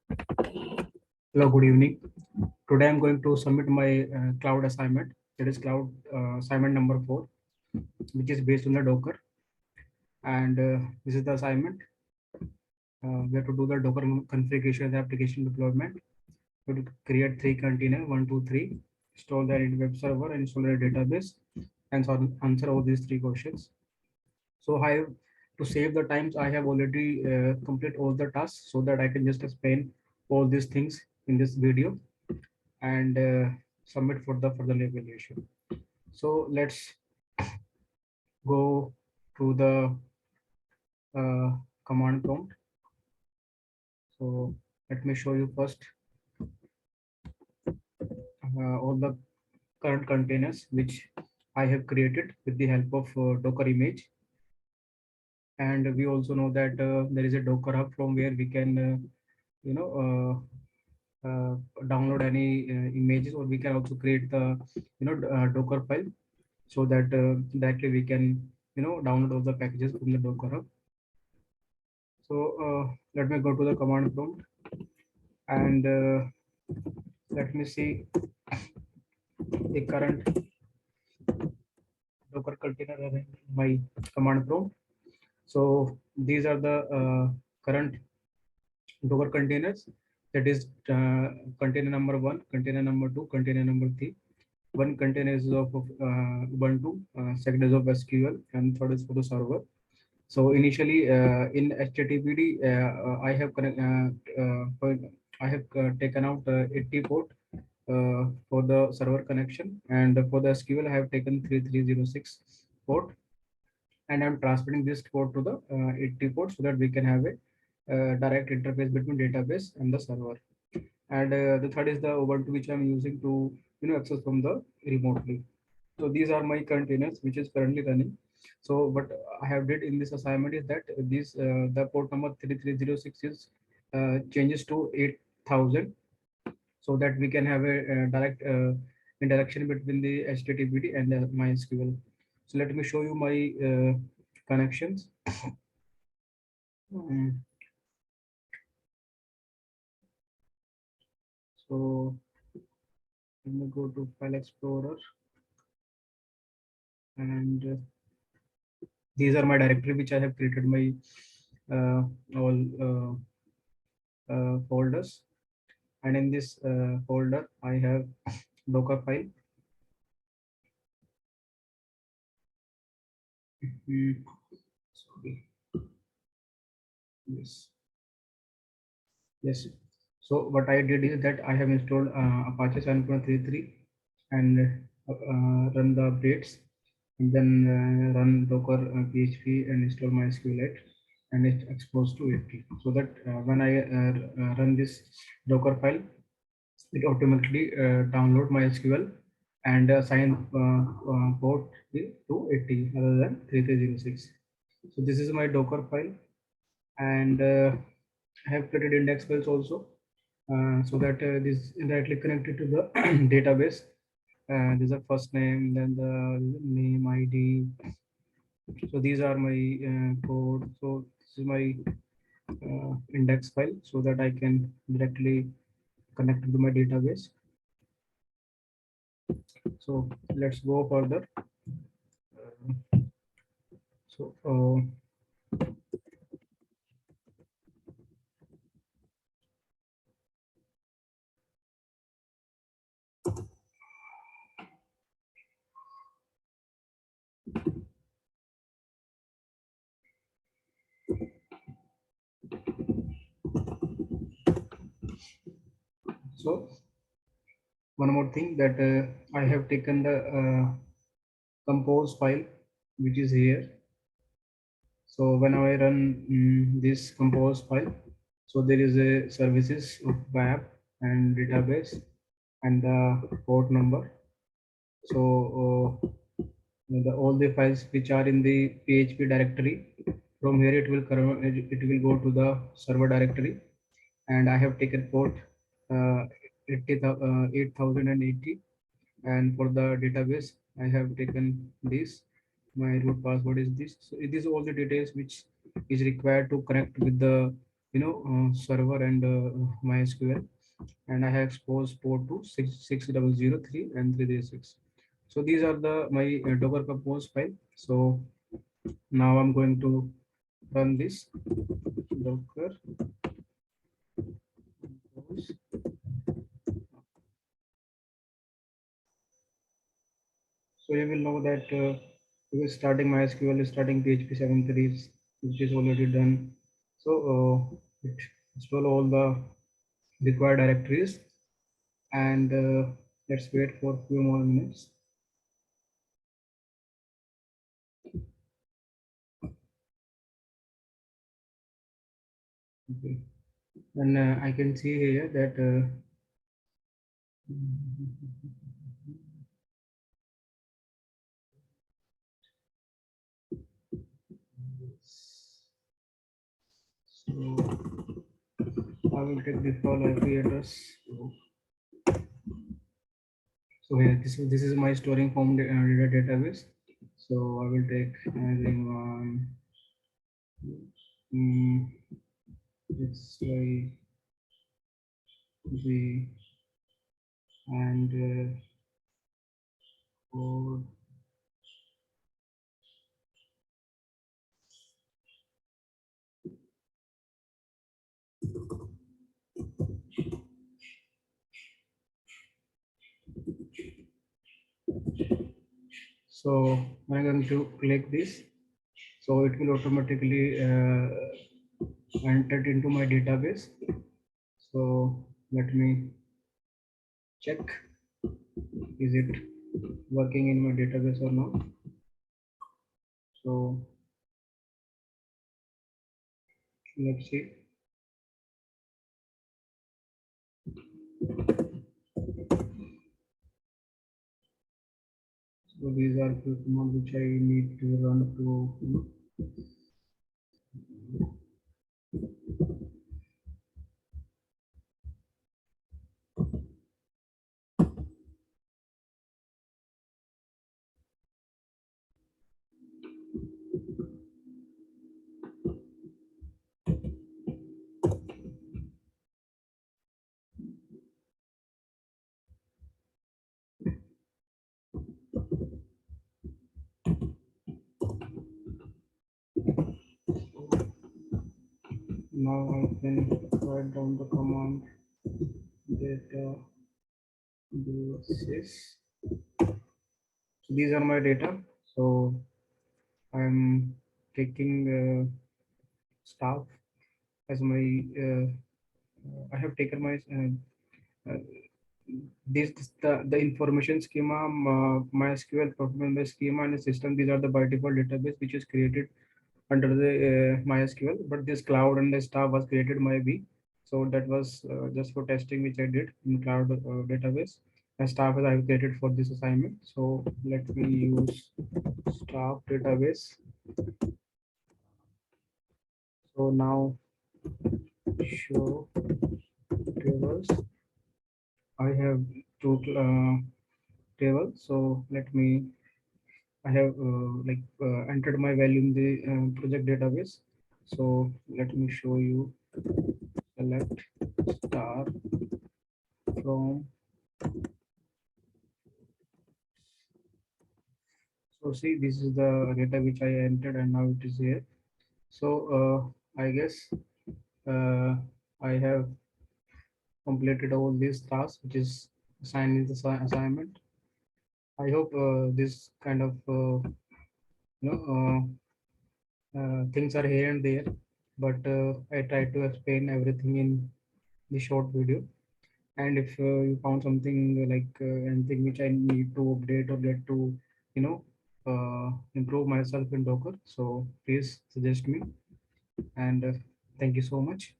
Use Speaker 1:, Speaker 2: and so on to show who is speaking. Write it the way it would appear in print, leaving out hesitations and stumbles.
Speaker 1: Hello, good evening. Today I'm going to submit my cloud assignment. That is cloud assignment number 4, which is based on the Docker. And this is the assignment. We have to do the Docker configuration of the application deployment. We have to create 3 containers, 1, 2, 3, install the web server, install a database, and answer all these 3 questions. So I have to save the times. I have already complete all the tasks so that I can just explain all these things in this video and submit for the further evaluation. So let's go to the command prompt. So let me show you first all the current containers which I have created with the help of Docker image. And we also know that there is a Docker hub from where we can, you know, download any images, or we can also create the, Docker file, so that directly we can, download all the packages from the Docker hub. So let me go to the command prompt and let me see the current Docker container in my command prompt. So these are the current Docker containers. That is container number 1, container number 2, container number 3. One container is of Ubuntu, second is of SQL, and third is for the server. So initially in HTTPD, I have taken out 80 port for the server connection, and for the SQL I have taken 3306 port, and I'm transferring this port to the 80 port so that we can have a direct interface between database and the server. And the third is the Ubuntu, which I'm using to access from the remotely. So these are my containers which is currently running. So what I have did in this assignment is that this the port number 3306 is changes to 8000, so that we can have a direct interaction between the HTTPD and the MySQL. So let me show you my connections. Mm, So let me go to File Explorer, and these are my directory which I have created my all folders, and in this folder I have Docker file. Sorry. Yes. Yes. So what I did is that I have installed Apache 7.33 and run the updates, and then run Docker PHP and install MySQLite, and it's exposed to 80. So that when I run this Docker file, it automatically download MySQL and assign port to 80 rather than 3306. So this is my Docker file, and I have created index files also, so that this is directly connected to the database. This is the first name, then the name ID. So these are my code. So this is my index file, so that I can directly connect to my database. So let's go further. So so one more thing, that I have taken the compose file which is here. So when I run this compose file, so there is a services of web and database and the port number. So all the files which are in the PHP directory, from here it will go to the server directory, and I have taken port 8080, and for the database I have taken this. My root password is this. So it is all the details which is required to connect with the server and MySQL, and I have exposed port to 66003 and 336. So these are the my Docker Compose file. So now I'm going to run this Docker Compose. So you will know that starting MySQL is starting PHP 7.3, which is already done. So it install all the required directories, and let's wait for a few more minutes. Okay. And I can see here that so I will take the file IP address. So here, this is my storing form data database. So I will take adding one. It's like the and code. So I'm going to click this. So it will automatically enter into my database. So let me check, is it working in my database or not. So let's see. So these are few commands which I need to run to. Now I can write down the command data basis. So these are my data. So I'm taking staff as my. I have taken my this the information schema, MySQL performance based schema, and the system. These are the by default database which is created under the MySQL, but this cloud and the staff was created by me. So that was just for testing which I did in cloud database. And staff as I have created for this assignment. So let me use staff database. So now show tables. I have two tables. So let me. I have entered my value in the project database. So let me show you. Select star from. So see, this is the data which I entered, and now it is here. So I guess uh, I have completed all these tasks which is assigned in the assignment. I hope this kind of you know things are here and there, but I try to explain everything in the short video. And if you found something like anything which I need to update or get to you know improve myself in Docker, so please suggest me. And thank you so much.